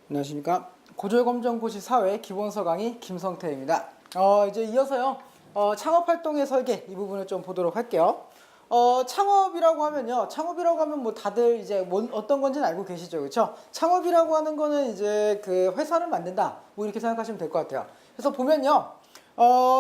안녕하십니까. 고졸검정고시 사회 기본서 강의 김성태입니다. 이제 이어서요, 창업활동의 설계 이 부분을 좀 보도록 할게요. 창업이라고 하면 뭐 다들 이제 어떤 건지는 알고 계시죠, 그렇죠? 창업이라고 하는 거는 이제 그 회사를 만든다, 뭐 이렇게 생각하시면 될 것 같아요. 그래서 보면요,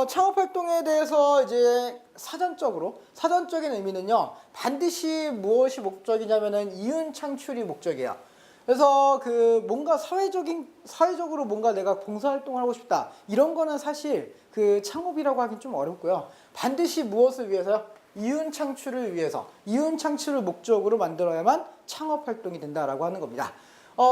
창업활동에 대해서 이제 사전적인 의미는요, 반드시 무엇이 목적이냐면은 이윤 창출이 목적이에요. 그래서 그 뭔가 사회적으로 뭔가 내가 봉사활동을 하고 싶다, 이런 거는 사실 그 창업이라고 하긴 좀 어렵고요. 반드시 무엇을 위해서요? 이윤 창출을 위해서, 이윤 창출을 목적으로 만들어야만 창업활동이 된다라고 하는 겁니다.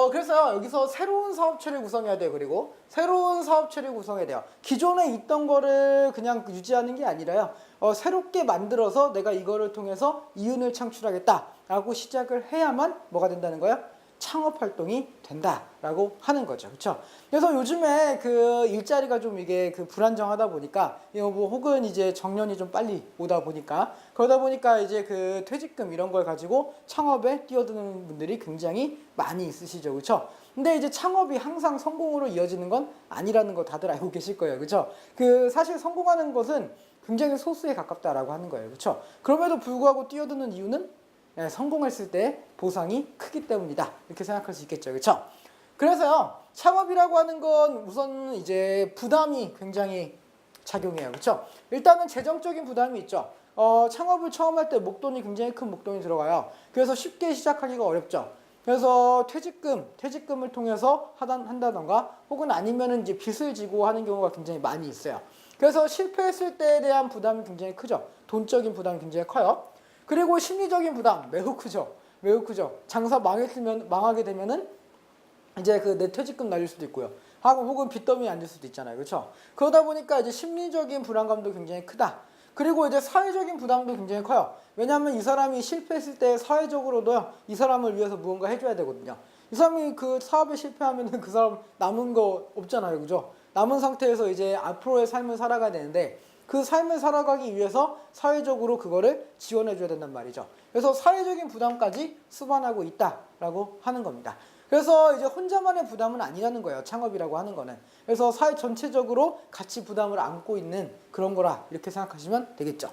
그래서 여기서 새로운 사업체를 구성해야 돼요. 그리고 새로운 사업체를 구성해야 돼요. 기존에 있던 거를 그냥 유지하는 게 아니라요, 새롭게 만들어서 내가 이거를 통해서 이윤을 창출하겠다라고 시작을 해야만 뭐가 된다는 거예요? 창업활동이 된다라고 하는 거죠. 그렇죠? 그래서 요즘에 그 일자리가 좀 이게 그 불안정하다 보니까, 뭐 혹은 이제 정년이 좀 빨리 오다 보니까, 그러다 보니까 이제 그 퇴직금 이런 걸 가지고 창업에 뛰어드는 분들이 굉장히 많이 있으시죠. 그렇죠? 근데 이제 창업이 항상 성공으로 이어지는 건 아니라는 거 다들 알고 계실 거예요. 그렇죠? 그 사실 성공하는 것은 굉장히 소수에 가깝다라고 하는 거예요. 그렇죠? 그럼에도 불구하고 뛰어드는 이유는 성공했을 때 보상이 크기 때문이다, 이렇게 생각할 수 있겠죠. 그렇죠? 그래서요, 창업이라고 하는 건 우선 이제 부담이 굉장히 작용해요. 그렇죠? 일단은 재정적인 부담이 있죠. 창업을 처음 할 때 목돈이 굉장히 큰 목돈이 들어가요. 그래서 쉽게 시작하기가 어렵죠. 그래서 퇴직금을 통해서 한다던가, 혹은 아니면은 이제 빚을 지고 하는 경우가 굉장히 많이 있어요. 그래서 실패했을 때에 대한 부담이 굉장히 크죠. 돈적인 부담이 굉장히 커요. 그리고 심리적인 부담 매우 크죠. 매우 크죠. 장사 망하게 되면은 이제 그 내 퇴직금 날릴 수도 있고요. 혹은 빚더미에 앉을 수도 있잖아요. 그렇죠? 그러다 보니까 이제 심리적인 불안감도 굉장히 크다. 그리고 이제 사회적인 부담도 굉장히 커요. 왜냐하면 이 사람이 실패했을 때 사회적으로도요, 이 사람을 위해서 무언가 해줘야 되거든요. 이 사람이 그 사업에 실패하면은 그 사람 남은 거 없잖아요. 그죠? 남은 상태에서 이제 앞으로의 삶을 살아가야 되는데, 그 삶을 살아가기 위해서 사회적으로 그거를 지원해줘야 된단 말이죠. 그래서 사회적인 부담까지 수반하고 있다라고 하는 겁니다. 그래서 이제 혼자만의 부담은 아니라는 거예요. 창업이라고 하는 거는. 그래서 사회 전체적으로 같이 부담을 안고 있는 그런 거라, 이렇게 생각하시면 되겠죠.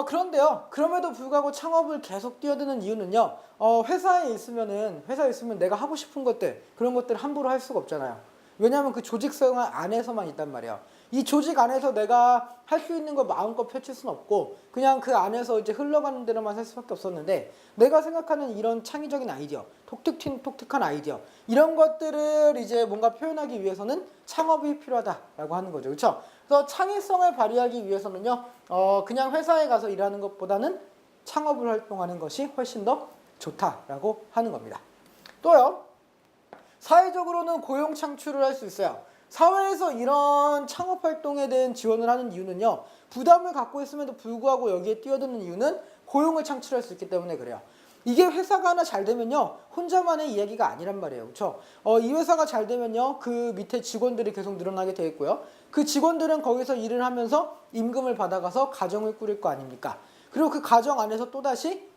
그런데요, 그럼에도 불구하고 창업을 계속 뛰어드는 이유는요, 회사에 있으면 내가 하고 싶은 것들, 그런 것들을 함부로 할 수가 없잖아요. 왜냐하면 그 조직 생활 안에서만 있단 말이에요. 이 조직 안에서 내가 할 수 있는 걸 마음껏 펼칠 수는 없고, 그냥 그 안에서 이제 흘러가는 대로만 살 수밖에 없었는데, 내가 생각하는 이런 창의적인 아이디어, 독특한 아이디어, 이런 것들을 이제 뭔가 표현하기 위해서는 창업이 필요하다라고 하는 거죠. 그렇죠? 그래서 창의성을 발휘하기 위해서는요, 그냥 회사에 가서 일하는 것보다는 창업을 활동하는 것이 훨씬 더 좋다라고 하는 겁니다. 또요, 사회적으로는 고용 창출을 할 수 있어요. 사회에서 이런 창업 활동에 대한 지원을 하는 이유는요, 부담을 갖고 있음에도 불구하고 여기에 뛰어드는 이유는 고용을 창출할 수 있기 때문에 그래요. 이게 회사가 하나 잘 되면요, 혼자만의 이야기가 아니란 말이에요. 그렇죠? 이 회사가 잘 되면요, 그 밑에 직원들이 계속 늘어나게 돼 있고요. 그 직원들은 거기서 일을 하면서 임금을 받아가서 가정을 꾸릴 거 아닙니까? 그리고 그 가정 안에서 또다시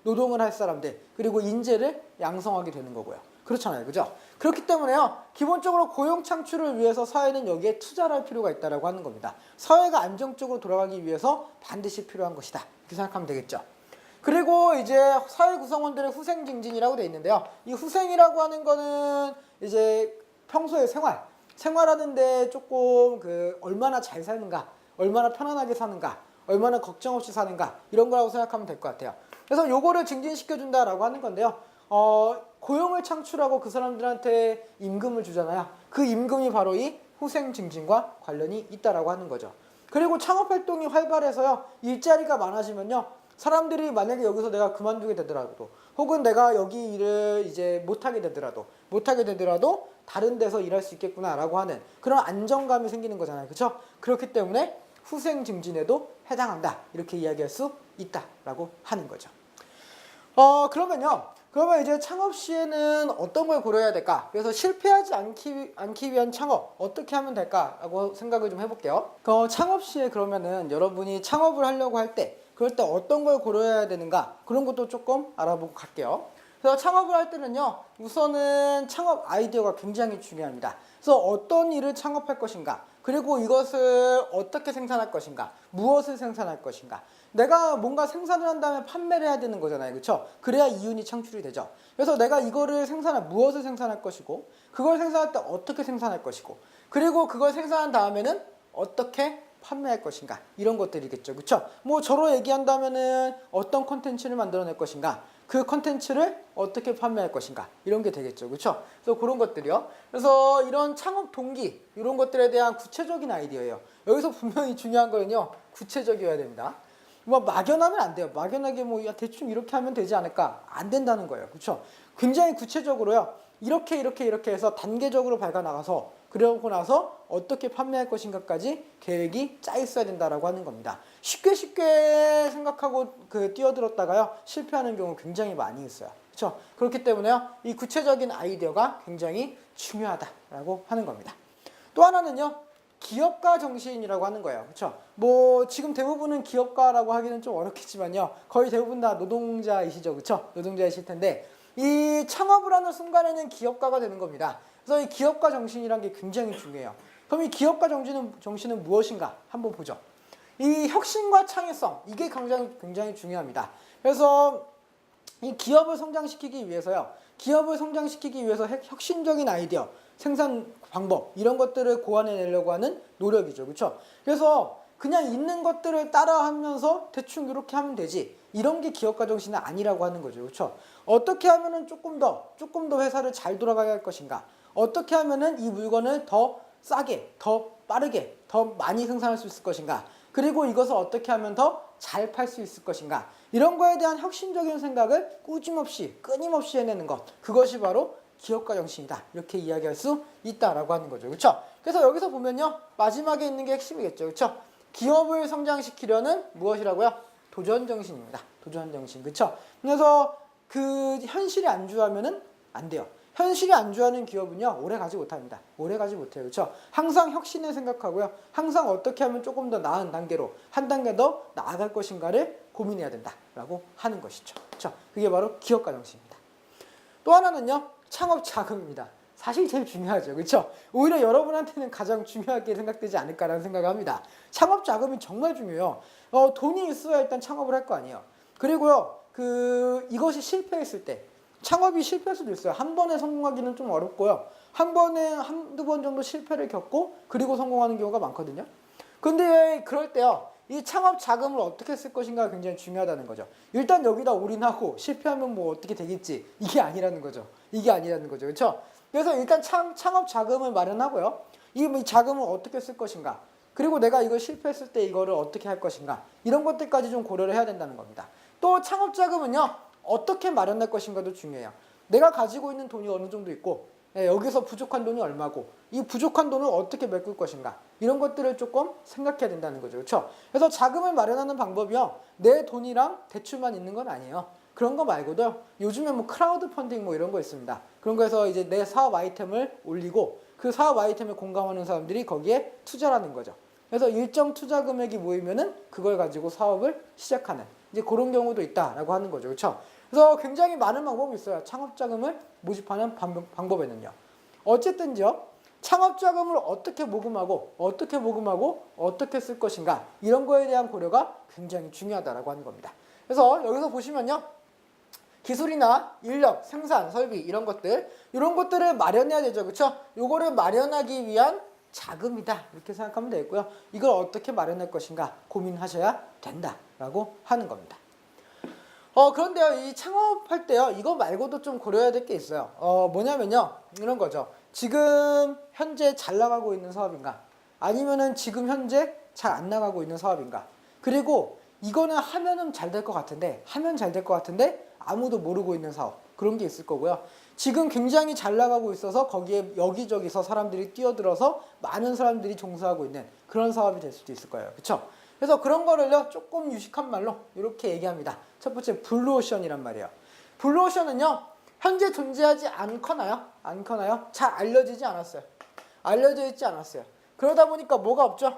노동을 할 사람들, 그리고 인재를 양성하게 되는 거고요. 그렇잖아요. 그죠? 그렇기 때문에요, 기본적으로 고용 창출을 위해서 사회는 여기에 투자를 할 필요가 있다고 하는 겁니다. 사회가 안정적으로 돌아가기 위해서 반드시 필요한 것이다, 이렇게 생각하면 되겠죠. 그리고 이제 사회 구성원들의 후생 증진이라고 되어 있는데요, 이 후생이라고 하는 거는 이제 평소의 생활하는데 조금 그 얼마나 잘 사는가, 얼마나 편안하게 사는가, 얼마나 걱정 없이 사는가, 이런 거라고 생각하면 될 것 같아요. 그래서 요거를 증진시켜준다라고 하는 건데요, 고용을 창출하고 그 사람들한테 임금을 주잖아요. 그 임금이 바로 이 후생 증진과 관련이 있다라고 하는 거죠. 그리고 창업 활동이 활발해서요, 일자리가 많아지면요, 사람들이 만약에 여기서 내가 그만두게 되더라도, 혹은 내가 여기 일을 이제 못하게 되더라도 다른 데서 일할 수 있겠구나라고 하는 그런 안정감이 생기는 거잖아요. 그렇죠? 그렇기 때문에 후생 증진에도 해당한다, 이렇게 이야기할 수 있다라고 하는 거죠. 그러면 이제 창업 시에는 어떤 걸 고려해야 될까? 그래서 실패하지 않기 위한 창업 어떻게 하면 될까라고 생각을 좀 해볼게요. 창업 시에 그러면은 여러분이 창업을 하려고 할 때, 그럴 때 어떤 걸 고려해야 되는가, 그런 것도 조금 알아보고 갈게요. 그래서 창업을 할 때는요, 우선은 창업 아이디어가 굉장히 중요합니다. 그래서 어떤 일을 창업할 것인가, 그리고 이것을 어떻게 생산할 것인가, 무엇을 생산할 것인가. 내가 뭔가 생산을 한 다음에 판매를 해야 되는 거잖아요. 그렇죠? 그래야 이윤이 창출이 되죠. 그래서 내가 이거를 무엇을 생산할 것이고, 그걸 생산할 때 어떻게 생산할 것이고, 그리고 그걸 생산한 다음에는 어떻게 판매할 것인가, 이런 것들이겠죠. 그렇죠? 뭐 저로 얘기한다면은 어떤 콘텐츠를 만들어낼 것인가, 그 콘텐츠를 어떻게 판매할 것인가, 이런 게 되겠죠. 그렇죠? 그래서 그런 것들이요. 그래서 이런 창업 동기, 이런 것들에 대한 구체적인 아이디어예요. 여기서 분명히 중요한 거는요, 구체적이어야 됩니다. 뭐 막연하면 안 돼요. 막연하게 뭐 대충 이렇게 하면 되지 않을까, 안 된다는 거예요. 그렇죠? 굉장히 구체적으로요, 이렇게 해서 단계적으로 밝아 나가서, 그러고 나서 어떻게 판매할 것인가까지 계획이 짜 있어야 된다라고 하는 겁니다. 쉽게 생각하고 뛰어들었다가요, 실패하는 경우 굉장히 많이 있어요. 그렇죠? 그렇기 때문에요, 이 구체적인 아이디어가 굉장히 중요하다라고 하는 겁니다. 또 하나는요, 기업가 정신이라고 하는 거예요. 그렇죠? 뭐 지금 대부분은 기업가라고 하기는 좀 어렵겠지만요, 거의 대부분 다 노동자이시죠. 그렇죠? 노동자이실 텐데, 이 창업을 하는 순간에는 기업가가 되는 겁니다. 그래서 이 기업가 정신이란 게 굉장히 중요해요. 그럼 이 기업가 정신은 무엇인가 한번 보죠. 이 혁신과 창의성, 이게 굉장히 중요합니다. 그래서 이 기업을 성장시키기 위해서 혁신적인 아이디어, 생산 방법, 이런 것들을 고안해내려고 하는 노력이죠. 그렇죠? 그래서 그냥 있는 것들을 따라하면서 대충 이렇게 하면 되지, 이런 게 기업가 정신은 아니라고 하는 거죠. 그렇죠? 어떻게 하면은 조금 더 회사를 잘 돌아가게 할 것인가, 어떻게 하면은 이 물건을 더 싸게, 더 빠르게, 더 많이 생산할 수 있을 것인가, 그리고 이것을 어떻게 하면 더 잘 팔 수 있을 것인가, 이런 거에 대한 혁신적인 생각을 끊임없이 해내는 것, 그것이 바로 기업가 정신이다, 이렇게 이야기할 수 있다라고 하는 거죠. 그렇죠? 그래서 여기서 보면요, 마지막에 있는 게 핵심이겠죠. 그렇죠? 기업을 성장시키려는 무엇이라고요? 도전 정신입니다. 도전 정신. 그렇죠? 그래서 그 현실에 안주하면은 안 돼요. 현실에 안주하는 기업은요, 오래 가지 못합니다. 오래 가지 못해요. 그렇죠? 항상 혁신을 생각하고요, 항상 어떻게 하면 조금 더 나은 단계로 한 단계 더 나아갈 것인가를 고민해야 된다라고 하는 것이죠. 그렇죠? 그게 바로 기업가 정신입니다. 또 하나는요, 창업 자금입니다. 사실 제일 중요하죠. 그렇죠? 오히려 여러분한테는 가장 중요하게 생각되지 않을까라는 생각을 합니다. 창업 자금이 정말 중요해요. 돈이 있어야 일단 창업을 할 거 아니에요. 그리고요, 이것이 실패했을 때, 창업이 실패할 수도 있어요. 한 번에 성공하기는 좀 어렵고요, 한 번에 한두 번 정도 실패를 겪고 그리고 성공하는 경우가 많거든요. 근데 그럴 때요, 이 창업 자금을 어떻게 쓸 것인가가 굉장히 중요하다는 거죠. 일단 여기다 올인하고 실패하면 뭐 어떻게 되겠지, 이게 아니라는 거죠. 그렇죠? 그래서 일단 창업 자금을 마련하고요, 이 자금을 어떻게 쓸 것인가, 그리고 내가 이걸 실패했을 때 이거를 어떻게 할 것인가, 이런 것들까지 좀 고려를 해야 된다는 겁니다. 또 창업 자금은요, 어떻게 마련할 것인가도 중요해요. 내가 가지고 있는 돈이 어느 정도 있고, 여기서 부족한 돈이 얼마고, 이 부족한 돈을 어떻게 메꿀 것인가, 이런 것들을 조금 생각해야 된다는 거죠. 그렇죠? 그래서 자금을 마련하는 방법이요, 내 돈이랑 대출만 있는 건 아니에요. 그런 거 말고도 요즘에 뭐 크라우드 펀딩 뭐 이런 거 있습니다. 그런 거에서 이제 내 사업 아이템을 올리고 그 사업 아이템에 공감하는 사람들이 거기에 투자를 하는 거죠. 그래서 일정 투자 금액이 모이면은 그걸 가지고 사업을 시작하는, 이제 그런 경우도 있다라고 하는 거죠. 그렇죠? 그래서 굉장히 많은 방법이 있어요. 창업자금을 모집하는 방법에는요. 어쨌든요, 창업자금을 어떻게 모금하고 어떻게 쓸 것인가, 이런 거에 대한 고려가 굉장히 중요하다라고 하는 겁니다. 그래서 여기서 보시면요, 기술이나 인력, 생산, 설비, 이런 것들을 마련해야 되죠. 그렇죠? 요거를 마련하기 위한 자금이다, 이렇게 생각하면 되겠고요. 이걸 어떻게 마련할 것인가 고민하셔야 된다라고 하는 겁니다. 그런데요, 이 창업할 때요, 이거 말고도 좀 고려해야 될 게 있어요. 뭐냐면요, 이런 거죠. 지금 현재 잘 나가고 있는 사업인가, 아니면은 지금 현재 잘 안 나가고 있는 사업인가, 그리고 이거는 하면은 잘 될 것 같은데 아무도 모르고 있는 사업, 그런 게 있을 거고요. 지금 굉장히 잘 나가고 있어서 거기에 여기저기서 사람들이 뛰어들어서 많은 사람들이 종사하고 있는 그런 사업이 될 수도 있을 거예요. 그렇죠? 그래서 그런 거를요, 조금 유식한 말로 이렇게 얘기합니다. 첫 번째, 블루오션이란 말이에요. 블루오션은요, 현재 존재하지 않거나요, 잘 알려지지 않았어요. 알려져 있지 않았어요. 그러다 보니까 뭐가 없죠?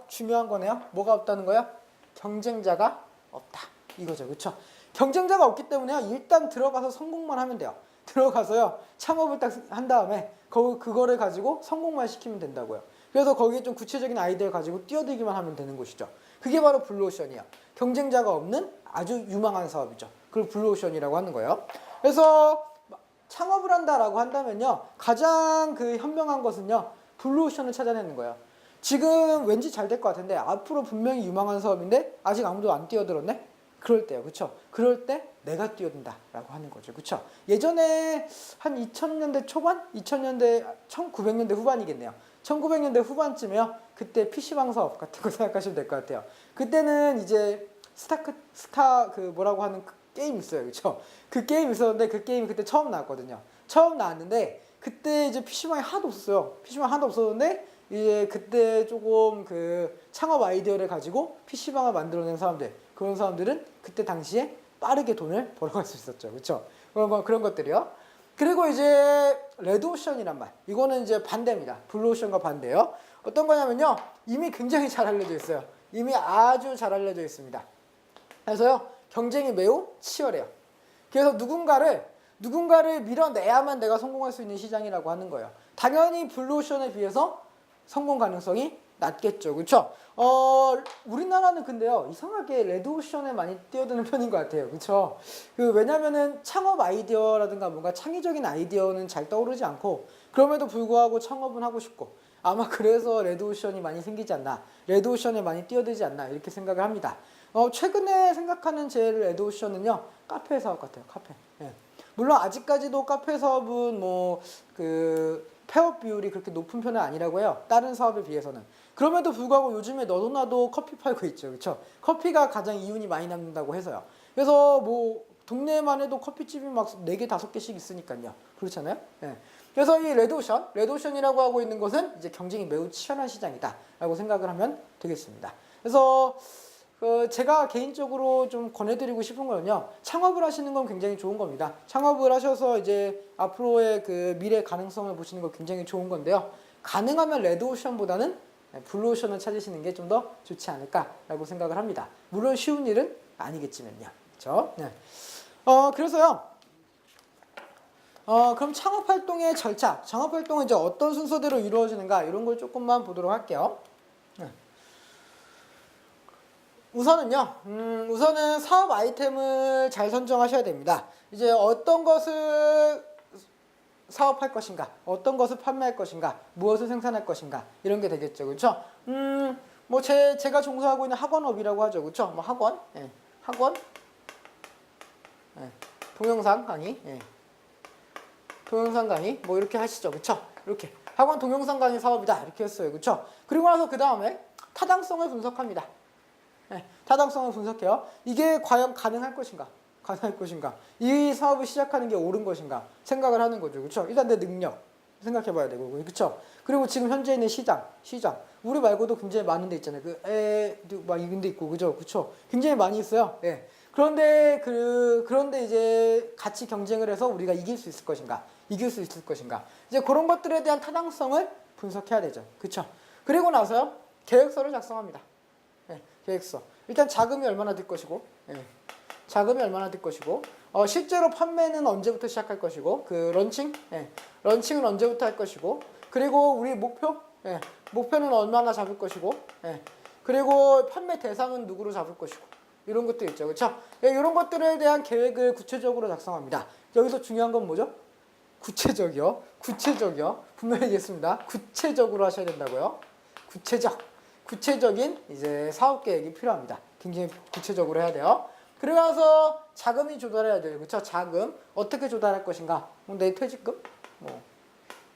중요한 거네요. 뭐가 없다는 거예요? 경쟁자가 없다, 이거죠. 그렇죠? 경쟁자가 없기 때문에 일단 들어가서 성공만 하면 돼요. 들어가서요 창업을 딱 한 다음에 그거를 가지고 성공만 시키면 된다고요. 그래서 거기에 좀 구체적인 아이디어를 가지고 뛰어들기만 하면 되는 곳이죠. 그게 바로 블루오션이에요. 경쟁자가 없는 아주 유망한 사업이죠. 그걸 블루오션이라고 하는 거예요. 그래서 창업을 한다라고 한다면요 가장 그 현명한 것은요 블루오션을 찾아내는 거예요. 지금 왠지 잘 될 것 같은데 앞으로 분명히 유망한 사업인데 아직 아무도 안 뛰어들었네? 그럴 때요. 그쵸? 그럴 때 내가 뛰어든다 라고 하는 거죠. 그쵸? 예전에 한 2000년대 초반? 2000년대, 1900년대 후반이겠네요. 1900년대 후반쯤에요. 그때 PC방 사업 같은 거 생각하시면 될 것 같아요. 그때는 이제 뭐라고 하는 그 게임 있어요. 그쵸? 그 게임 있었는데 그 게임이 그때 처음 나왔거든요. 처음 나왔는데 그때 이제 PC방이 하나도 없었어요. PC방 하나도 없었는데 이제 그때 조금 그 창업 아이디어를 가지고 PC방을 만들어낸 사람들, 그런 사람들은 그때 당시에 빠르게 돈을 벌어갈 수 있었죠. 그렇죠? 그런 것들이요. 그리고 이제 레드오션이란 말. 이거는 이제 반대입니다. 블루오션과 반대예요. 어떤 거냐면요. 이미 굉장히 잘 알려져 있어요. 이미 아주 잘 알려져 있습니다. 그래서요. 경쟁이 매우 치열해요. 그래서 누군가를 밀어내야만 내가 성공할 수 있는 시장이라고 하는 거예요. 당연히 블루오션에 비해서 성공 가능성이 낮겠죠. 그렇죠? 우리나라는 근데요. 이상하게 레드오션에 많이 뛰어드는 편인 것 같아요. 그렇죠? 왜냐면은 창업 아이디어라든가 뭔가 창의적인 아이디어는 잘 떠오르지 않고 그럼에도 불구하고 창업은 하고 싶고 아마 그래서 레드오션이 많이 생기지 않나. 레드오션에 많이 뛰어들지 않나 이렇게 생각을 합니다. 최근에 생각하는 제 레드오션은요. 카페 사업 같아요. 카페. 예. 물론 아직까지도 카페 사업은 폐업 비율이 그렇게 높은 편은 아니라고 해요. 다른 사업에 비해서는. 그럼에도 불구하고 요즘에 너도 나도 커피 팔고 있죠. 그렇죠? 커피가 가장 이윤이 많이 남는다고 해서요. 그래서 뭐 동네에만 해도 커피집이 막 4개, 5개씩 있으니까요. 그렇잖아요? 네. 그래서 이 레드오션이라고 하고 있는 것은 이제 경쟁이 매우 치열한 시장이다라고 생각을 하면 되겠습니다. 그래서 제가 개인적으로 좀 권해드리고 싶은 거는요. 창업을 하시는 건 굉장히 좋은 겁니다. 창업을 하셔서 이제 앞으로의 그 미래 가능성을 보시는 거 굉장히 좋은 건데요. 가능하면 레드오션보다는 블루오션을 찾으시는 게 좀 더 좋지 않을까라고 생각을 합니다. 물론 쉬운 일은 아니겠지만요. 그렇죠? 네. 그래서요. 그럼 창업활동의 절차, 창업활동은 이제 어떤 순서대로 이루어지는가 이런 걸 조금만 보도록 할게요. 네. 우선은 사업 아이템을 잘 선정하셔야 됩니다. 이제 어떤 것을 사업할 것인가, 어떤 것을 판매할 것인가, 무엇을 생산할 것인가 이런 게 되겠죠, 그렇죠? 뭐 제가 종사하고 있는 학원업이라고 하죠, 그렇죠? 뭐 학원, 예, 학원, 예, 동영상 강의, 예, 동영상 강의, 뭐 이렇게 하시죠, 그렇죠? 이렇게 학원 동영상 강의 사업이다 이렇게 했어요, 그렇죠? 그리고 나서 그 다음에 타당성을 분석합니다. 네, 타당성을 분석해요. 이게 과연 가능할 것인가? 이 사업을 시작하는 게 옳은 것인가? 생각을 하는 거죠. 그렇죠? 일단 내 능력 생각해 봐야 되고. 그렇죠? 그리고 지금 현재 있는 시장. 우리 말고도 굉장히 많은 데 있잖아요. 막 이런 데 있고. 그렇죠? 굉장히 많이 있어요. 예. 그런데 이제 같이 경쟁을 해서 우리가 이길 수 있을 것인가? 이제 그런 것들에 대한 타당성을 분석해야 되죠. 그렇죠? 그리고 나서요. 계획서를 작성합니다. 계획서. 일단 자금이 얼마나 들 것이고, 실제로 판매는 언제부터 시작할 것이고, 런칭은 언제부터 할 것이고, 그리고 우리 목표는 얼마나 잡을 것이고, 그리고 판매 대상은 누구로 잡을 것이고, 이런 것도 있죠, 그렇죠? 이런 것들에 대한 계획을 구체적으로 작성합니다. 여기서 중요한 건 뭐죠? 구체적이요. 분명히 얘기했습니다. 구체적으로 하셔야 된다고요. 구체적인 이제 사업 계획이 필요합니다. 굉장히 구체적으로 해야 돼요. 그리고 나서 자금이 조달해야 돼요. 그렇죠? 자금 어떻게 조달할 것인가? 내 퇴직금?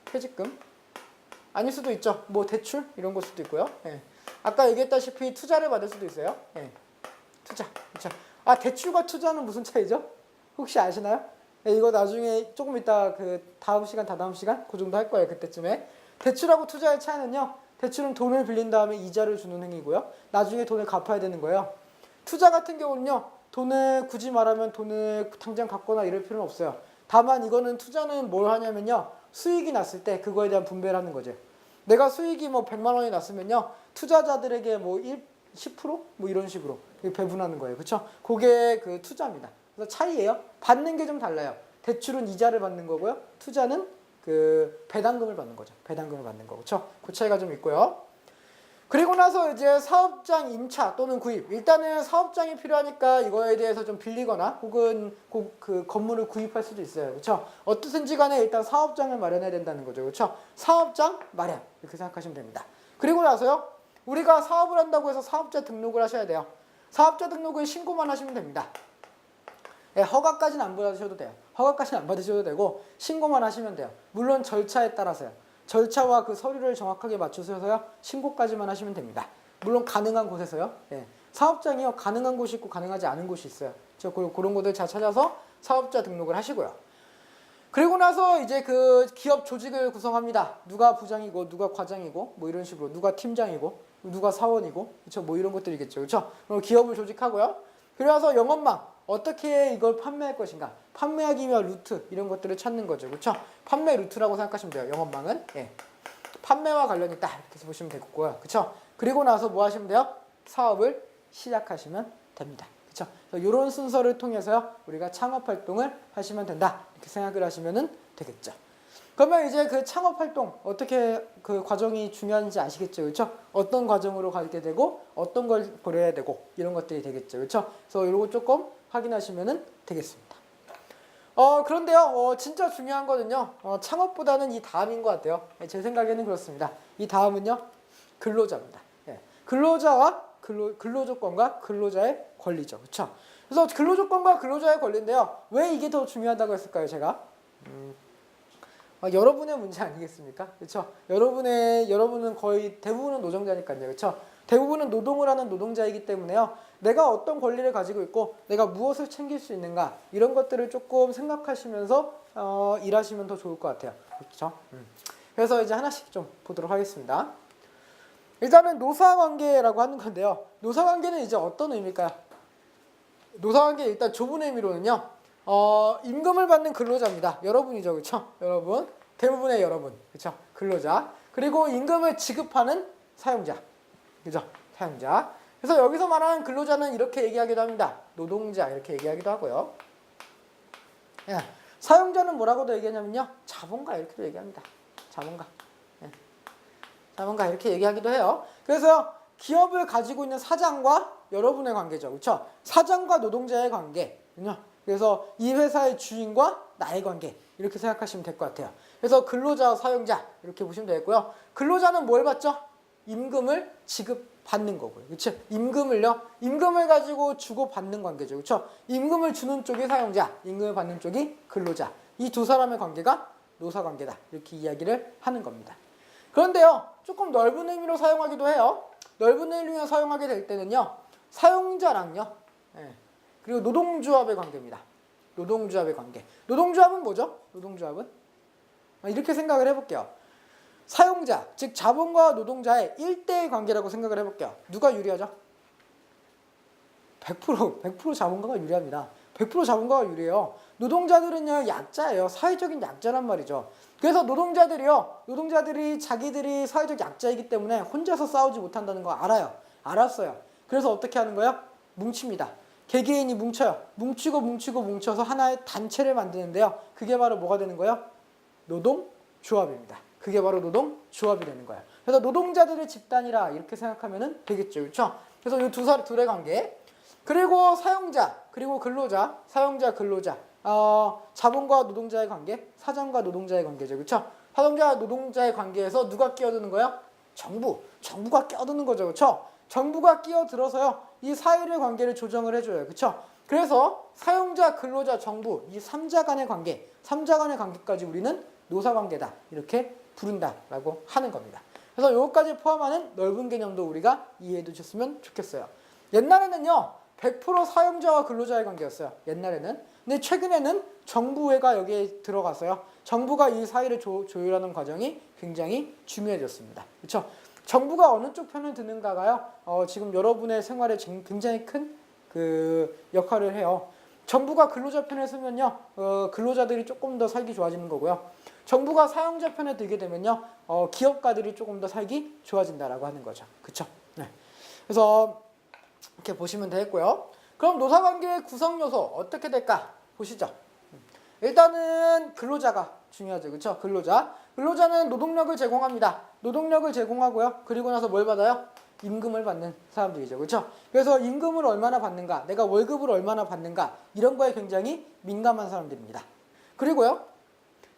퇴직금? 아닐 수도 있죠. 뭐 대출 이런 걸 수도 있고요. 예. 아까 얘기했다시피 투자를 받을 수도 있어요. 예. 투자. 그렇죠? 대출과 투자는 무슨 차이죠? 혹시 아시나요? 예, 이거 나중에 조금 이따 다다음 시간 그 정도 할 거예요. 그때쯤에. 대출하고 투자의 차이는요. 대출은 돈을 빌린 다음에 이자를 주는 행위고요. 나중에 돈을 갚아야 되는 거예요. 투자 같은 경우는요. 굳이 말하면 돈을 당장 갚거나 이럴 필요는 없어요. 다만 이거는 투자는 뭘 하냐면요. 수익이 났을 때 그거에 대한 분배를 하는 거죠. 내가 수익이 100만 원이 났으면요. 투자자들에게 10% 이런 식으로 배분하는 거예요. 그렇죠? 그게 투자입니다. 그래서 차이예요. 받는 게 좀 달라요. 대출은 이자를 받는 거고요. 투자는 그 배당금을 받는 거죠. 배당금을 받는 거고. 그렇죠? 그 차이가 좀 있고요. 그리고 나서 이제 사업장 임차 또는 구입. 일단은 사업장이 필요하니까 이거에 대해서 좀 빌리거나 혹은 그 건물을 구입할 수도 있어요. 그렇죠? 어떻든지 간에 일단 사업장을 마련해야 된다는 거죠. 그렇죠? 사업장 마련. 이렇게 생각하시면 됩니다. 그리고 나서요. 우리가 사업을 한다고 해서 사업자 등록을 하셔야 돼요. 사업자 등록은 신고만 하시면 됩니다. 예, 허가까지는 안 받으셔도 돼요. 허가까지는 안 받으셔도 되고 신고만 하시면 돼요. 물론 절차에 따라서요. 절차와 그 서류를 정확하게 맞추셔서요. 신고까지만 하시면 됩니다. 물론 가능한 곳에서요. 예. 사업장이요. 가능한 곳이 있고 가능하지 않은 곳이 있어요. 그런 곳을 잘 찾아서 사업자 등록을 하시고요. 그리고 나서 이제 그 기업 조직을 구성합니다. 누가 부장이고 누가 과장이고 뭐 이런 식으로 누가 팀장이고 누가 사원이고 그렇죠? 뭐 이런 것들이겠죠. 그렇죠? 그럼 기업을 조직하고요. 그래서 영업망 어떻게 이걸 판매할 것인가? 판매하기 위한 루트 이런 것들을 찾는 거죠. 그렇죠? 판매 루트라고 생각하시면 돼요. 영업망은. 예. 판매와 관련이 있다. 이렇게 해서 보시면 되겠고요. 그렇죠? 그리고 나서 뭐 하시면 돼요? 사업을 시작하시면 됩니다. 그렇죠? 이런 순서를 통해서요. 우리가 창업 활동을 하시면 된다. 이렇게 생각을 하시면 되겠죠. 그러면 이제 그 창업 활동 어떻게 그 과정이 중요한지 아시겠죠? 그렇죠? 어떤 과정으로 가게 되고 어떤 걸 고려해야 되고 이런 것들이 되겠죠. 그렇죠? 그래서 이런 거 조금 확인하시면 되겠습니다. 그런데요. 진짜 중요한 거는요. 창업보다는 이 다음인 것 같아요. 제 생각에는 그렇습니다. 이 다음은요. 근로자입니다. 예. 근로자와 근로조건과 근로자의 권리죠. 그렇죠? 그래서 근로조건과 근로자의 권리인데요. 왜 이게 더 중요하다고 했을까요, 제가? 여러분의 문제 아니겠습니까? 그렇죠? 여러분은 거의 대부분은 노동자니까요. 그렇죠? 대부분은 노동을 하는 노동자이기 때문에요. 내가 어떤 권리를 가지고 있고 내가 무엇을 챙길 수 있는가 이런 것들을 조금 생각하시면서 일하시면 더 좋을 것 같아요. 그렇죠? 그래서 이제 하나씩 좀 보도록 하겠습니다. 일단은 노사관계라고 하는 건데요. 노사관계는 이제 어떤 의미일까요? 노사관계 일단 좁은 의미로는요. 임금을 받는 근로자입니다. 여러분이죠. 그렇죠? 여러분. 대부분의 여러분. 그렇죠? 근로자. 그리고 임금을 지급하는 사용자. 그죠? 사용자. 그래서 여기서 말하는 근로자는 이렇게 얘기하기도 합니다. 노동자 이렇게 얘기하기도 하고요. 예. 사용자는 뭐라고도 얘기하냐면요. 자본가 이렇게도 얘기합니다. 자본가. 예. 자본가 이렇게 얘기하기도 해요. 그래서 기업을 가지고 있는 사장과 여러분의 관계죠. 그렇죠? 사장과 노동자의 관계. 그래서 이 회사의 주인과 나의 관계 이렇게 생각하시면 될 것 같아요. 그래서 근로자와 사용자 이렇게 보시면 되겠고요. 근로자는 뭘 받죠? 임금을 지급받는 거고요. 그렇죠? 임금을 가지고 주고 받는 관계죠. 그렇죠? 임금을 주는 쪽이 사용자, 임금을 받는 쪽이 근로자. 이 두 사람의 관계가 노사관계다. 이렇게 이야기를 하는 겁니다. 그런데요. 조금 넓은 의미로 사용하기도 해요. 넓은 의미로 사용하게 될 때는요. 사용자랑요. 예. 그리고 노동조합의 관계입니다. 노동조합의 관계. 노동조합은 뭐죠? 노동조합은? 이렇게 생각을 해볼게요. 사용자, 즉 자본과 노동자의 1대1 관계라고 생각을 해볼게요. 누가 유리하죠? 100% 자본가가 유리합니다. 100% 자본가가 유리해요. 노동자들은요, 약자예요. 사회적인 약자란 말이죠. 그래서 노동자들이 자기들이 사회적 약자이기 때문에 혼자서 싸우지 못한다는 거 알아요. 알았어요. 그래서 어떻게 하는 거예요? 뭉칩니다. 개개인이 뭉쳐요. 뭉쳐서 하나의 단체를 만드는데요. 그게 바로 뭐가 되는 거예요? 노동조합입니다. 그게 바로 노동조합이 되는 거예요. 그래서 노동자들의 집단이라 이렇게 생각하면 되겠죠. 그렇죠? 그래서 이 둘의 관계. 그리고 사용자, 그리고 근로자, 사용자, 근로자. 자본과 노동자의 관계, 사장과 노동자의 관계죠. 그렇죠? 사장과 노동자의 관계에서 누가 끼어드는 거예요? 정부가 끼어드는 거죠. 그렇죠? 정부가 끼어들어서요. 이 사회의 관계를 조정을 해줘요. 그렇죠? 그래서 사용자, 근로자, 정부 이 3자 간의 관계까지 우리는 노사관계다. 이렇게 부른다라고 하는 겁니다. 그래서 이것까지 포함하는 넓은 개념도 우리가 이해해 두셨으면 좋겠어요. 옛날에는요. 100% 사용자와 근로자의 관계였어요. 옛날에는. 근데 최근에는 정부가 여기에 들어가서요. 정부가 이 사회를 조율하는 과정이 굉장히 중요해졌습니다. 그렇죠? 정부가 어느 쪽 편을 드는가가요. 지금 여러분의 생활에 굉장히 큰 그 역할을 해요. 정부가 근로자 편에 서면요. 근로자들이 조금 더 살기 좋아지는 거고요. 정부가 사용자 편에 들게 되면요. 기업가들이 조금 더 살기 좋아진다라고 하는 거죠. 그렇죠? 네. 그래서 이렇게 보시면 되겠고요. 그럼 노사관계의 구성 요소 어떻게 될까? 보시죠. 일단은 근로자가 중요하죠. 그렇죠? 근로자. 근로자는 노동력을 제공합니다. 노동력을 제공하고요. 그리고 나서 뭘 받아요? 임금을 받는 사람들이죠. 그렇죠? 그래서 임금을 얼마나 받는가, 내가 월급을 얼마나 받는가, 이런 거에 굉장히 민감한 사람들입니다. 그리고요.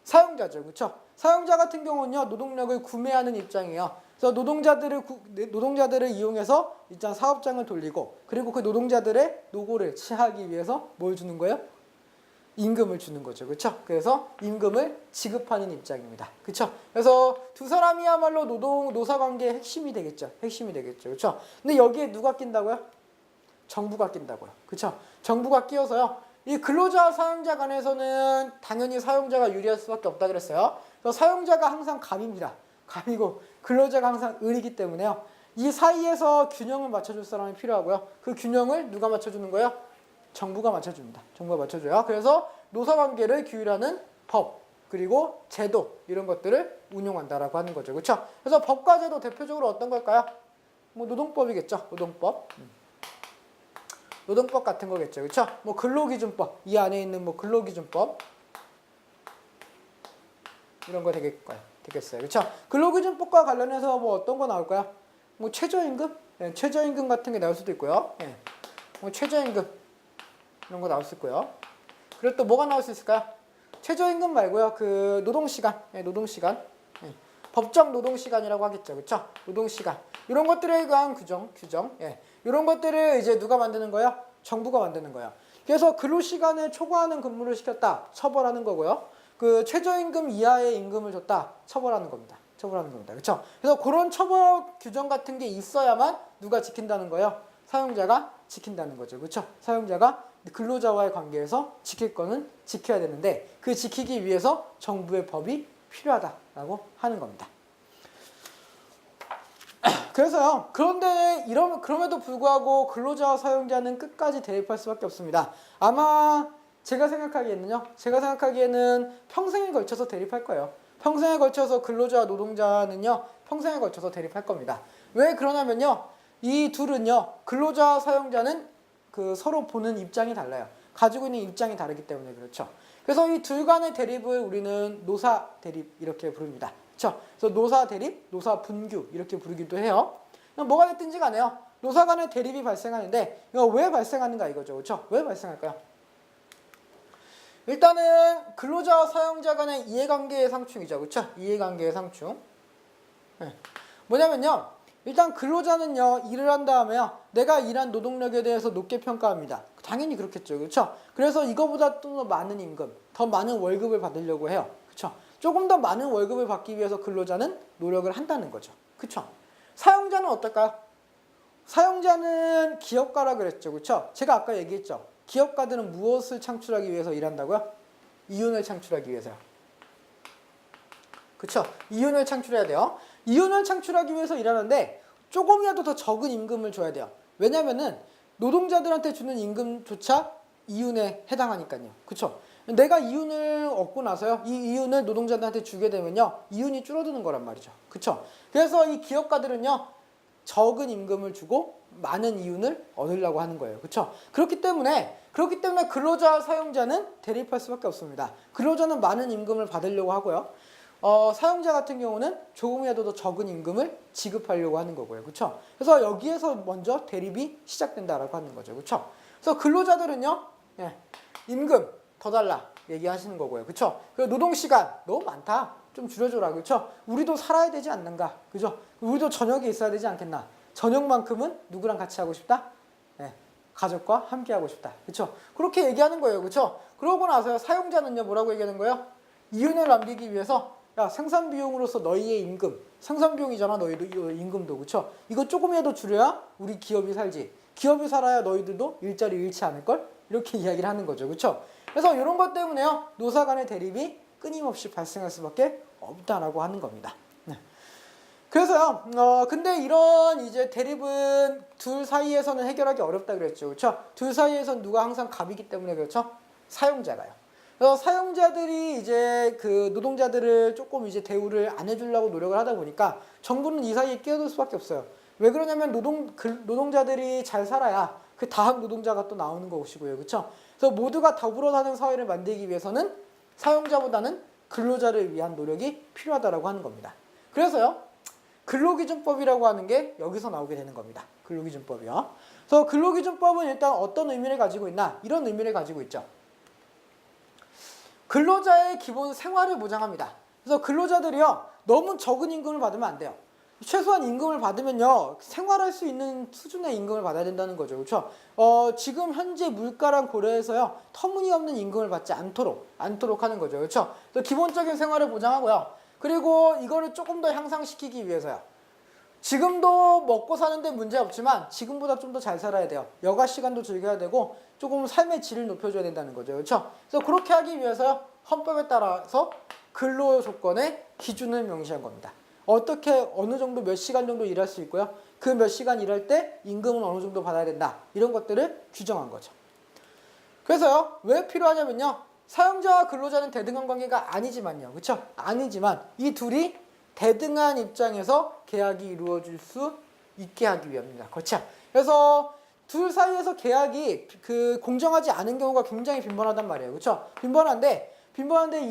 사용자죠. 그렇죠? 사용자 같은 경우는요. 노동력을 구매하는 입장이에요. 그래서 노동자들을 이용해서 일단 사업장을 돌리고, 그리고 그 노동자들의 노고를 취하기 위해서 뭘 주는 거예요? 임금을 주는 거죠. 그렇죠? 그래서 임금을 지급하는 입장입니다. 그렇죠? 그래서 두 사람이야말로 노사 관계의 핵심이 되겠죠. 핵심이 되겠죠. 그렇죠? 근데 여기에 누가 낀다고요? 정부가 낀다고요. 그렇죠? 정부가 끼어서요. 이 근로자와 사용자 간에서는 당연히 사용자가 유리할 수밖에 없다 그랬어요. 그래서 사용자가 항상 갑입니다. 갑이고 근로자가 항상 을이기 때문에요. 이 사이에서 균형을 맞춰줄 사람이 필요하고요. 그 균형을 누가 맞춰주는 거예요? 정부가 맞춰줍니다. 정부가 맞춰줘요. 그래서 노사관계를 규율하는 법, 그리고 제도, 이런 것들을 운용한다라고 하는 거죠. 그렇죠? 그래서 법과 제도 대표적으로 어떤 걸까요? 뭐 노동법이겠죠. 노동법. 노동법 같은 거겠죠. 그렇죠? 뭐 근로기준법, 이 안에 있는 뭐 근로기준법, 이런 거 되겠어요. 그렇죠? 근로기준법과 관련해서 뭐 어떤 거 나올까요? 뭐 최저임금? 네, 최저임금 같은 게 나올 수도 있고요. 네. 뭐 최저임금 이런 거 나올 수 있고요. 그리고 또 뭐가 나올 수 있을까요? 최저임금 말고요. 그 노동시간, 노동시간, 법정 노동시간이라고 하겠죠. 그렇죠? 노동시간. 이런 것들에 대한 규정, 이런 것들을 이제 누가 만드는 거예요? 정부가 만드는 거예요. 그래서 근로시간을 초과하는 근무를 시켰다. 처벌하는 거고요. 그 최저임금 이하의 임금을 줬다. 처벌하는 겁니다. 그렇죠? 그래서 그런 처벌 규정 같은 게 있어야만 누가 지킨다는 거예요? 사용자가 지킨다는 거죠. 그렇죠? 사용자가 근로자와의 관계에서 지킬 거는 지켜야 되는데 그 지키기 위해서 정부의 법이 필요하다라고 하는 겁니다. 그래서요. 그런데 그럼에도 불구하고 근로자와 사용자는 끝까지 대립할 수밖에 없습니다. 아마 제가 생각하기에는 평생에 걸쳐서 대립할 거예요. 평생에 걸쳐서 근로자와 노동자는요. 평생에 걸쳐서 대립할 겁니다. 왜 그러냐면요. 이 둘은요. 근로자와 사용자는 그 서로 보는 입장이 달라요. 가지고 있는 입장이 다르기 때문에 그렇죠. 그래서 이 둘 간의 대립을 우리는 노사 대립 이렇게 부릅니다. 그렇죠? 그래서 노사 대립, 노사 분규 이렇게 부르기도 해요. 뭐가 됐든지 간에요. 노사 간의 대립이 발생하는데 이거 왜 발생하는가 이거죠. 그렇죠? 왜 발생할까요? 일단은 근로자와 사용자 간의 이해관계의 상충이죠. 그렇죠? 이해관계의 상충. 네. 뭐냐면요. 일단 근로자는요. 일을 한 다음에요. 내가 일한 노동력에 대해서 높게 평가합니다. 당연히 그렇겠죠. 그렇죠? 그래서 이거보다 또 많은 임금, 더 많은 월급을 받으려고 해요. 그렇죠? 조금 더 많은 월급을 받기 위해서 근로자는 노력을 한다는 거죠. 그렇죠? 사용자는 어떨까요? 사용자는 기업가라 그랬죠. 그렇죠? 제가 아까 얘기했죠. 기업가들은 무엇을 창출하기 위해서 일한다고요? 이윤을 창출하기 위해서요. 그렇죠? 이윤을 창출해야 돼요. 이윤을 창출하기 위해서 일하는데 조금이라도 더 적은 임금을 줘야 돼요. 왜냐면은 노동자들한테 주는 임금조차 이윤에 해당하니까요. 그렇죠? 내가 이윤을 얻고 나서요. 이 이윤을 노동자들한테 주게 되면요. 이윤이 줄어드는 거란 말이죠. 그렇죠? 그래서 이 기업가들은요. 적은 임금을 주고 많은 이윤을 얻으려고 하는 거예요. 그렇죠? 그렇기 때문에 근로자와 사용자는 대립할 수밖에 없습니다. 근로자는 많은 임금을 받으려고 하고요. 사용자 같은 경우는 조금이라도 더 적은 임금을 지급하려고 하는 거고요. 그렇죠? 그래서 여기에서 먼저 대립이 시작된다라고 하는 거죠. 그렇죠? 그래서 근로자들은요. 임금 더 달라 얘기하시는 거고요. 그렇죠? 그리고 노동시간 너무 많다. 좀 줄여줘라. 그렇죠? 우리도 살아야 되지 않는가? 그죠? 우리도 저녁에 있어야 되지 않겠나? 저녁만큼은 누구랑 같이 하고 싶다? 가족과 함께 하고 싶다. 그렇죠? 그렇게 얘기하는 거예요. 그렇죠? 그러고 나서요. 사용자는요. 뭐라고 얘기하는 거예요? 이윤을 남기기 위해서 야, 생산 비용으로서 너희의 임금, 생산 비용이잖아. 너희도 임금도. 그렇죠? 이거 조금이라도 줄여야 우리 기업이 살지. 기업이 살아야 너희들도 일자리 잃지 않을 걸? 이렇게 이야기를 하는 거죠. 그렇죠? 그래서 이런 것 때문에요. 노사 간의 대립이 끊임없이 발생할 수밖에 없다라고 하는 겁니다. 그래서요. 근데 이런 이제 대립은 둘 사이에서는 해결하기 어렵다 그랬죠. 그렇죠? 둘 사이에서는 누가 항상 갑이기 때문에 그렇죠? 사용자가요. 그래서 사용자들이 이제 그 노동자들을 조금 이제 대우를 안 해주려고 노력을 하다 보니까 정부는 이 사이에 끼어들 수밖에 없어요. 왜 그러냐면 노동자들이 잘 살아야 그 다음 노동자가 또 나오는 것이고요. 그렇죠? 그래서 모두가 더불어 사는 사회를 만들기 위해서는 사용자보다는 근로자를 위한 노력이 필요하다라고 하는 겁니다. 그래서요. 근로기준법이라고 하는 게 여기서 나오게 되는 겁니다. 근로기준법이요. 그래서 근로기준법은 일단 어떤 의미를 가지고 있나? 이런 의미를 가지고 있죠. 근로자의 기본 생활을 보장합니다. 그래서 근로자들이요. 너무 적은 임금을 받으면 안 돼요. 최소한 임금을 받으면요. 생활할 수 있는 수준의 임금을 받아야 된다는 거죠. 그렇죠? 지금 현재 물가랑 고려해서요. 터무니없는 임금을 받지 않도록 하는 거죠. 그렇죠? 그래서 기본적인 생활을 보장하고요. 그리고 이거를 조금 더 향상시키기 위해서요. 지금도 먹고 사는데 문제 없지만 지금보다 좀 더 잘 살아야 돼요. 여가 시간도 즐겨야 되고 조금 삶의 질을 높여줘야 된다는 거죠. 그렇죠? 그래서 그렇게 하기 위해서요. 헌법에 따라서 근로 조건의 기준을 명시한 겁니다. 어떻게 어느 정도 몇 시간 정도 일할 수 있고요. 그 몇 시간 일할 때 임금은 어느 정도 받아야 된다. 이런 것들을 규정한 거죠. 그래서요. 왜 필요하냐면요. 사용자와 근로자는 대등한 관계가 아니지만요. 그렇죠? 아니지만 이 둘이 대등한 입장에서 계약이 이루어질 수 있게 하기 위함입니다. 그렇죠? 그래서 둘 사이에서 계약이 공정하지 않은 경우가 굉장히 빈번하단 말이에요. 그렇죠? 빈번한데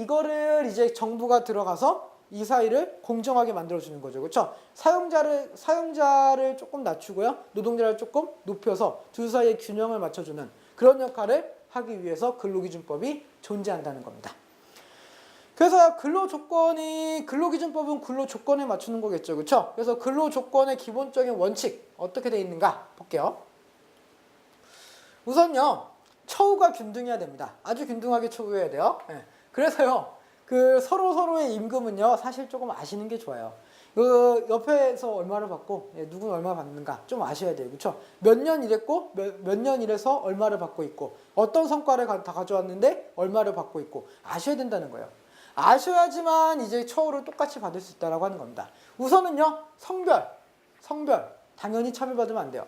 이거를 이제 정부가 들어가서 이 사이를 공정하게 만들어주는 거죠. 그렇죠? 사용자를 조금 낮추고요. 노동자를 조금 높여서 둘 사이의 균형을 맞춰주는 그런 역할을 하기 위해서 근로기준법이 존재한다는 겁니다. 그래서 근로기준법은 근로조건에 맞추는 거겠죠. 그렇죠? 그래서 근로조건의 기본적인 원칙 어떻게 되어 있는가 볼게요. 우선요. 처우가 균등해야 됩니다. 아주 균등하게 처우해야 돼요. 네. 그래서요. 서로의 임금은요. 사실 조금 아시는 게 좋아요. 옆에서 얼마를 받고 누구는 얼마 받는가 좀 아셔야 돼요. 그렇죠? 몇 년 일했고 몇 년 일해서 얼마를 받고 있고 어떤 성과를 다 가져왔는데 얼마를 받고 있고 아셔야 된다는 거예요. 아셔야지만 이제 처우를 똑같이 받을 수 있다라고 하는 겁니다. 우선은요. 성별 당연히 차별받으면 안 돼요.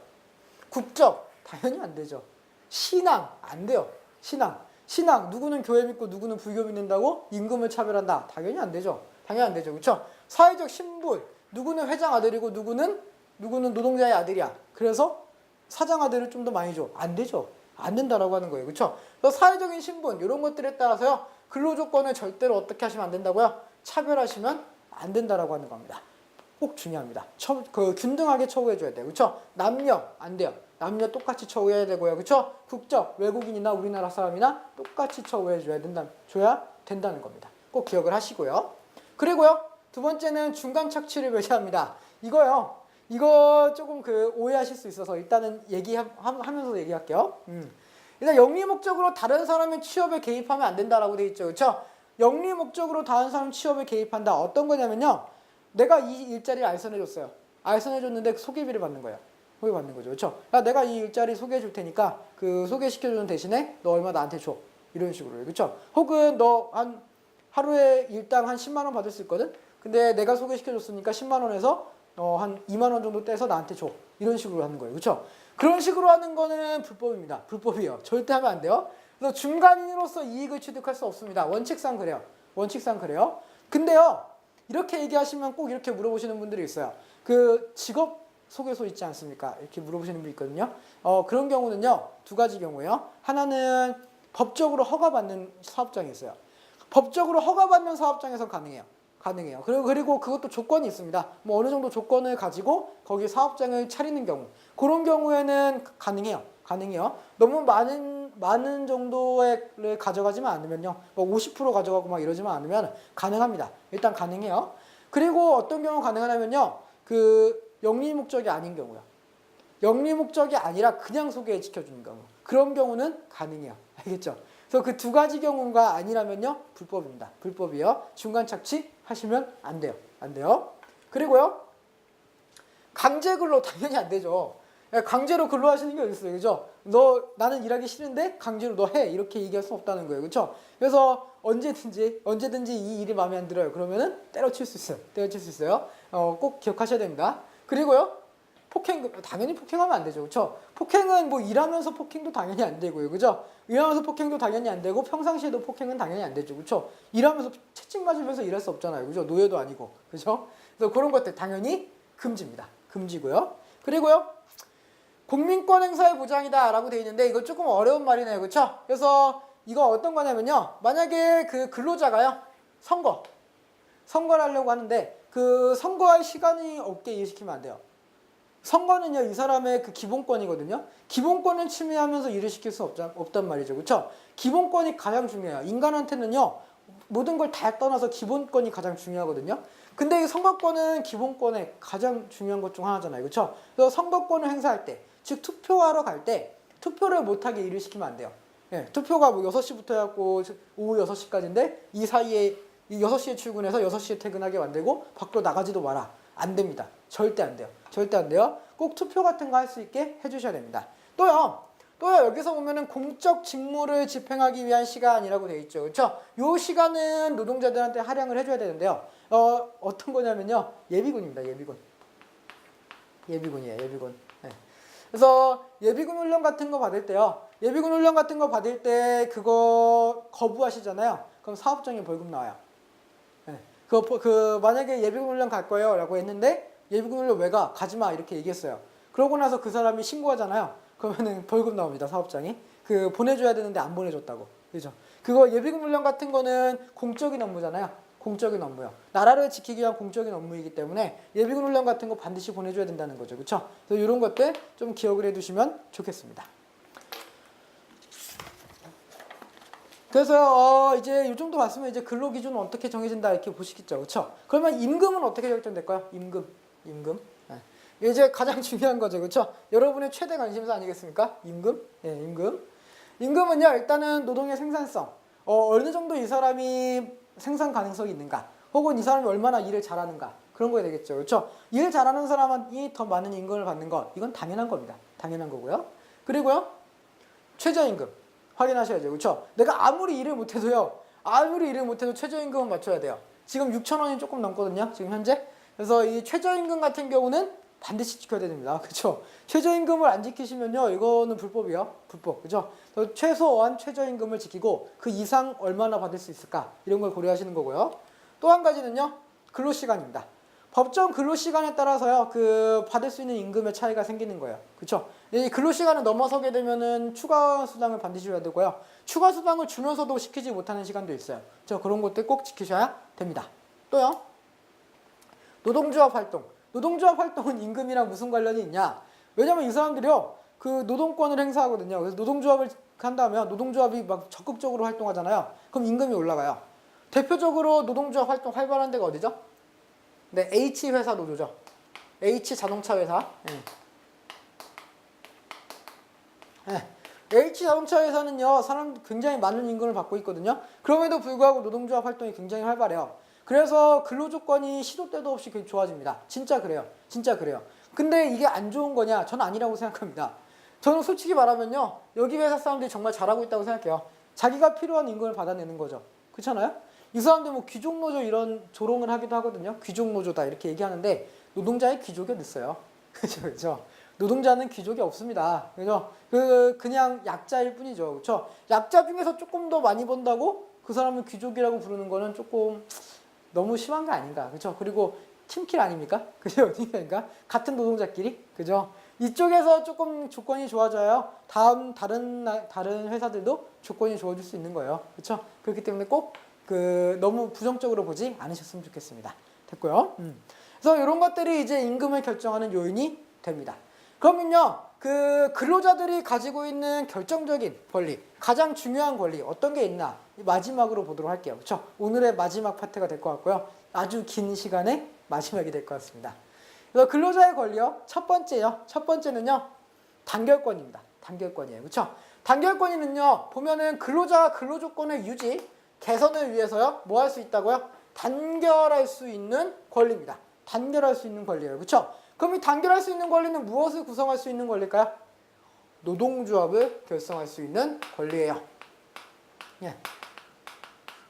국적 당연히 안 되죠. 신앙 안 돼요. 신앙 누구는 교회 믿고 누구는 불교 믿는다고 임금을 차별한다. 당연히 안 되죠. 그렇죠? 사회적 신분 누구는 회장 아들이고 누구는 노동자의 아들이야. 그래서 사장 아들을 좀 더 많이 줘. 안 되죠. 안 된다라고 하는 거예요. 그렇죠? 그래서 사회적인 신분 이런 것들에 따라서요. 근로조건을 절대로 어떻게 하시면 안 된다고요? 차별하시면 안 된다라고 하는 겁니다. 꼭 중요합니다. 균등하게 처우해줘야 돼요. 그렇죠? 남녀 안 돼요. 남녀 똑같이 처우해야 되고요. 그렇죠? 국적 외국인이나 우리나라 사람이나 똑같이 처우해줘야 된다는 겁니다. 꼭 기억을 하시고요. 그리고요. 두 번째는 중간 착취를 배제합니다. 이거 조금 오해하실 수 있어서 일단은 하면서 얘기할게요. 일단 영리 목적으로 다른 사람의 취업에 개입하면 안 된다라고 돼 있죠. 그렇죠? 영리 목적으로 다른 사람 취업에 개입한다. 어떤 거냐면요. 내가 이 일자리를 알선해줬어요. 알선해줬는데 소개비를 받는 거예요. 소개 받는 거죠. 그렇죠? 야, 내가 이 일자리 소개해 줄 테니까 소개시켜주는 대신에 너 얼마 나한테 줘. 이런 식으로. 그렇죠? 혹은 너 하루에 일당 한 10만 원 받을 수 있거든? 근데 내가 소개시켜줬으니까 10만 원에서 한 2만 원 정도 떼서 나한테 줘. 이런 식으로 하는 거예요. 그렇죠? 그런 식으로 하는 거는 불법입니다. 불법이에요. 절대 하면 안 돼요. 그래서 중간인으로서 이익을 취득할 수 없습니다. 원칙상 그래요. 근데요. 이렇게 얘기하시면 꼭 이렇게 물어보시는 분들이 있어요. 직업 소개서 있지 않습니까? 이렇게 물어보시는 분이 있거든요. 그런 경우는요. 두 가지 경우예요. 하나는 법적으로 허가받는 사업장이 있어요. 법적으로 허가받는 사업장에서 가능해요. 그리고 그것도 조건이 있습니다. 뭐 어느 정도 조건을 가지고 거기 사업장을 차리는 경우, 그런 경우에는 가능해요. 너무 많은 정도를 가져가지만 않으면요, 뭐 50% 가져가고 막 이러지만 않으면 가능합니다. 일단 가능해요. 그리고 어떤 경우 가능하냐면요, 영리 목적이 아닌 경우요. 영리 목적이 아니라 그냥 소개시켜주는 경우, 그런 경우는 가능해요. 알겠죠? 그래서 그 두 가지 경우가 아니라면요, 불법입니다. 불법이요. 중간 착취 하시면 안 돼요. 그리고요, 강제 근로 당연히 안 되죠. 강제로 근로하시는 게 어디 있어요, 그죠? 나는 일하기 싫은데 강제로 너 해, 이렇게 얘기할 수 없다는 거예요, 그렇죠? 그래서 언제든지 이 일이 마음에 안 들어요. 그러면은 때려칠 수 있어요. 꼭 기억하셔야 됩니다. 그리고요, 당연히 폭행하면 안 되죠, 그렇죠? 폭행은 뭐 일하면서 폭행도 당연히 안 되고요, 그죠? 일하면서 폭행도 당연히 안 되고 평상시에도 폭행은 당연히 안 되죠, 그렇죠? 일하면서 채찍 맞으면서 일할 수 없잖아요, 그죠? 노예도 아니고, 그죠? 그래서 그런 것들 당연히 금지입니다. 금지고요. 그리고요, 국민권 행사의 보장이다 라고 되어 있는데 이거 조금 어려운 말이네요. 그쵸? 그래서 이거 어떤 거냐면요. 만약에 그 근로자가요. 선거를 하려고 하는데 그 선거할 시간이 없게 일시키면 안 돼요. 선거는요, 이 사람의 그 기본권이거든요. 기본권을 침해하면서 일을 시킬 수 없단 말이죠. 그쵸? 기본권이 가장 중요해요. 인간한테는요, 모든 걸 다 떠나서 기본권이 가장 중요하거든요. 근데 이 선거권은 기본권의 가장 중요한 것 중 하나잖아요. 그쵸? 그래서 선거권을 행사할 때, 즉 투표하러 갈 때, 투표를 못하게 일을 시키면 안 돼요. 예, 투표가 뭐 6시부터 해갖고 오후 6시까지인데, 이 사이에 6시에 출근해서 6시에 퇴근하게 만들고, 밖으로 나가지도 마라. 안 됩니다. 절대 안 돼요. 절대 안 돼요. 꼭 투표 같은 거 할 수 있게 해주셔야 됩니다. 또요, 여기서 보면은 공적 직무를 집행하기 위한 시간이라고 되어 있죠. 그렇죠? 요 시간은 노동자들한테 할애를 해줘야 되는데요. 어떤 거냐면요. 예비군입니다. 예비군이에요. 예비군. 네. 그래서 예비군 훈련 같은 거 받을 때요. 예비군 훈련 같은 거 받을 때 그거 거부하시잖아요. 그럼 사업장에 벌금 나와요. 네. 만약에 예비군 훈련 갈 거예요 라고 했는데 예비군 훈련 왜 가? 가지 마 이렇게 얘기했어요. 그러고 나서 그 사람이 신고하잖아요. 그러면은 벌금 나옵니다. 사업장이. 보내줘야 되는데 안 보내줬다고. 그죠? 그거 예비군 훈련 같은 거는 공적인 업무잖아요. 공적인 업무요. 나라를 지키기 위한 공적인 업무이기 때문에 예비군 훈련 같은 거 반드시 보내줘야 된다는 거죠. 그렇죠? 그래서 이런 것들 좀 기억을 해두시면 좋겠습니다. 그래서 이제 이 정도 봤으면 이제 근로기준은 어떻게 정해진다 이렇게 보시겠죠. 그렇죠? 그러면 임금은 어떻게 결정될까요? 임금. 네. 이제 가장 중요한 거죠. 그렇죠? 여러분의 최대 관심사 아니겠습니까? 임금. 예, 임금. 임금은요. 일단은 노동의 생산성. 어느 정도 이 사람이 생산 가능성이 있는가. 혹은 이 사람이 얼마나 일을 잘하는가. 그런 거야 되겠죠. 그렇죠? 일 잘하는 사람이 더 많은 임금을 받는 것. 이건 당연한 겁니다. 당연한 거고요. 그리고요. 최저임금. 확인하셔야죠. 그렇죠? 내가 아무리 일을 못해도요. 최저임금은 맞춰야 돼요. 지금 6,000원이 조금 넘거든요. 지금 현재. 그래서 이 최저임금 같은 경우는 반드시 지켜야 됩니다. 그렇죠? 최저임금을 안 지키시면요. 이거는 불법이요. 불법. 그렇죠? 최소한 최저임금을 지키고 그 이상 얼마나 받을 수 있을까? 이런 걸 고려하시는 거고요. 또 한 가지는요. 근로시간입니다. 법정 근로시간에 따라서요. 받을 수 있는 임금의 차이가 생기는 거예요. 그렇죠? 이 근로시간을 넘어서게 되면은 추가 수당을 반드시 줘야 되고요. 추가 수당을 주면서도 시키지 못하는 시간도 있어요. 그런 것들 꼭 지키셔야 됩니다. 또요. 노동조합 활동. 노동조합 활동은 임금이랑 무슨 관련이 있냐? 왜냐면 이 사람들이요. 노동권을 행사하거든요. 그래서 노동조합을 한다면 노동조합이 막 적극적으로 활동하잖아요. 그럼 임금이 올라가요. 대표적으로 노동조합 활동 활발한 데가 어디죠? 네, H회사 노조죠. H자동차 회사. 네. H자동차 회사는요, 사람 굉장히 많은 임금을 받고 있거든요. 그럼에도 불구하고 노동조합 활동이 굉장히 활발해요. 그래서 근로조건이 시도 때도 없이 좋아집니다. 진짜 그래요. 근데 이게 안 좋은 거냐? 저는 아니라고 생각합니다. 저는 솔직히 말하면요, 여기 회사 사람들이 정말 잘하고 있다고 생각해요. 자기가 필요한 임금을 받아내는 거죠. 그렇잖아요? 이 사람들 뭐 귀족노조 이런 조롱을 하기도 하거든요. 귀족노조다 이렇게 얘기하는데 노동자의 귀족이 어딨어요. 그죠? 노동자는 귀족이 없습니다. 그죠? 그냥 약자일 뿐이죠. 그렇죠? 약자 중에서 조금 더 많이 번다고 그 사람을 귀족이라고 부르는 거는 조금 너무 심한 거 아닌가. 그렇죠? 그리고 팀킬 아닙니까? 그죠? 그러니까 같은 노동자끼리. 그죠? 이쪽에서 조금 조건이 좋아져요. 다른 회사들도 조건이 좋아질 수 있는 거예요. 그렇죠? 그렇기 때문에 꼭 너무 부정적으로 보지 않으셨으면 좋겠습니다. 됐고요. 그래서 이런 것들이 이제 임금을 결정하는 요인이 됩니다. 그러면요, 근로자들이 가지고 있는 결정적인 권리, 가장 중요한 권리 어떤 게 있나 마지막으로 보도록 할게요. 그렇죠? 오늘의 마지막 파트가 될 것 같고요. 아주 긴 시간의 마지막이 될 것 같습니다. 그래서 근로자의 권리요. 첫 번째는요, 단결권입니다. 단결권이에요. 그렇죠? 단결권이는요, 보면은 근로자가 근로조건의 유지, 개선을 위해서요, 뭐 할 수 있다고요? 단결할 수 있는 권리입니다. 단결할 수 있는 권리예요. 그렇죠? 그럼 이 단결할 수 있는 권리는 무엇을 구성할 수 있는 권리일까요? 노동조합을 결성할 수 있는 권리예요. 예.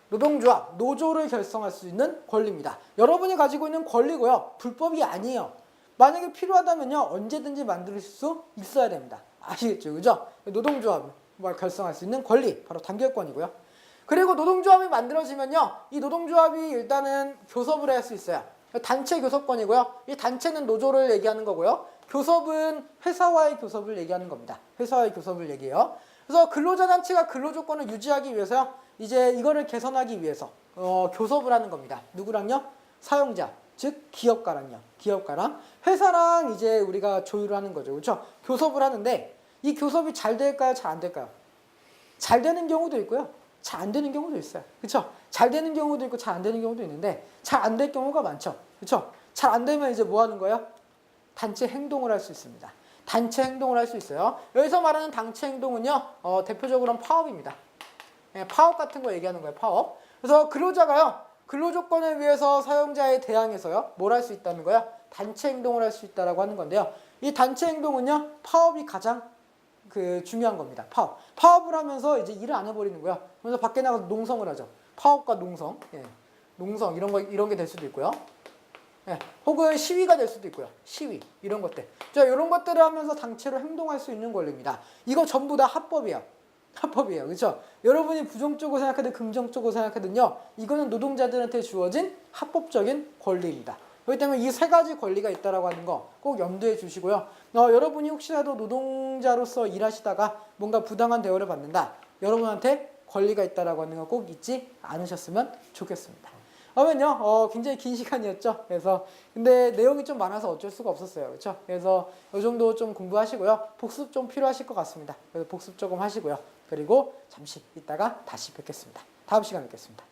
노동조합, 노조를 결성할 수 있는 권리입니다. 여러분이 가지고 있는 권리고요. 불법이 아니에요. 만약에 필요하다면요, 언제든지 만들 수 있어야 됩니다. 아시겠죠? 그죠? 노동조합을 결성할 수 있는 권리, 바로 단결권이고요. 그리고 노동조합이 만들어지면요, 이 노동조합이 일단은 교섭을 할 수 있어요. 단체 교섭권이고요. 이 단체는 노조를 얘기하는 거고요. 교섭은 회사와의 교섭을 얘기하는 겁니다. 회사와의 교섭을 얘기해요. 그래서 근로자 단체가 근로 조건을 유지하기 위해서요. 이제 이거를 개선하기 위해서 교섭을 하는 겁니다. 누구랑요? 사용자, 즉 기업가랑요. 기업가랑 회사랑 이제 우리가 조율을 하는 거죠. 그렇죠? 교섭을 하는데 이 교섭이 잘 될까요? 잘 안 될까요? 잘 되는 경우도 있고요. 잘 안 되는 경우도 있어요. 그렇죠? 잘 되는 경우도 있고 잘 안 되는 경우도 있는데 잘 안 될 경우가 많죠. 그렇죠? 잘 안 되면 이제 뭐 하는 거예요? 단체 행동을 할 수 있습니다. 단체 행동을 할 수 있어요. 여기서 말하는 단체 행동은요. 대표적으로는 파업입니다. 예, 파업 같은 거 얘기하는 거예요. 파업. 그래서 근로자가요. 근로 조건을 위해서 사용자에 대항해서요. 뭘 할 수 있다는 거야? 단체 행동을 할 수 있다라고 하는 건데요. 이 단체 행동은요. 파업이 가장 중요한 겁니다. 파업. 파업을 하면서 이제 일을 안 해버리는 거야. 그래서 밖에 나가서 농성을 하죠. 파업과 농성. 예. 농성 이런 게 될 수도 있고요. 예. 혹은 시위가 될 수도 있고요. 시위 이런 것들. 자, 이런 것들을 하면서 단체로 행동할 수 있는 권리입니다. 이거 전부 다 합법이에요. 합법이에요. 그렇죠? 여러분이 부정적으로 생각하든 긍정적으로 생각하든요. 이거는 노동자들한테 주어진 합법적인 권리입니다. 그렇기 때문에 이 세 가지 권리가 있다라고 하는 거 꼭 염두에 주시고요. 여러분이 혹시라도 노동자로서 일하시다가 뭔가 부당한 대우를 받는다. 여러분한테 권리가 있다라고 하는 거 꼭 잊지 않으셨으면 좋겠습니다. 그러면요, 굉장히 긴 시간이었죠. 그래서 근데 내용이 좀 많아서 어쩔 수가 없었어요. 그렇죠? 그래서 이 정도 좀 공부하시고요. 복습 좀 필요하실 것 같습니다. 그래서 복습 조금 하시고요. 그리고 잠시 있다가 다시 뵙겠습니다. 다음 시간에 뵙겠습니다.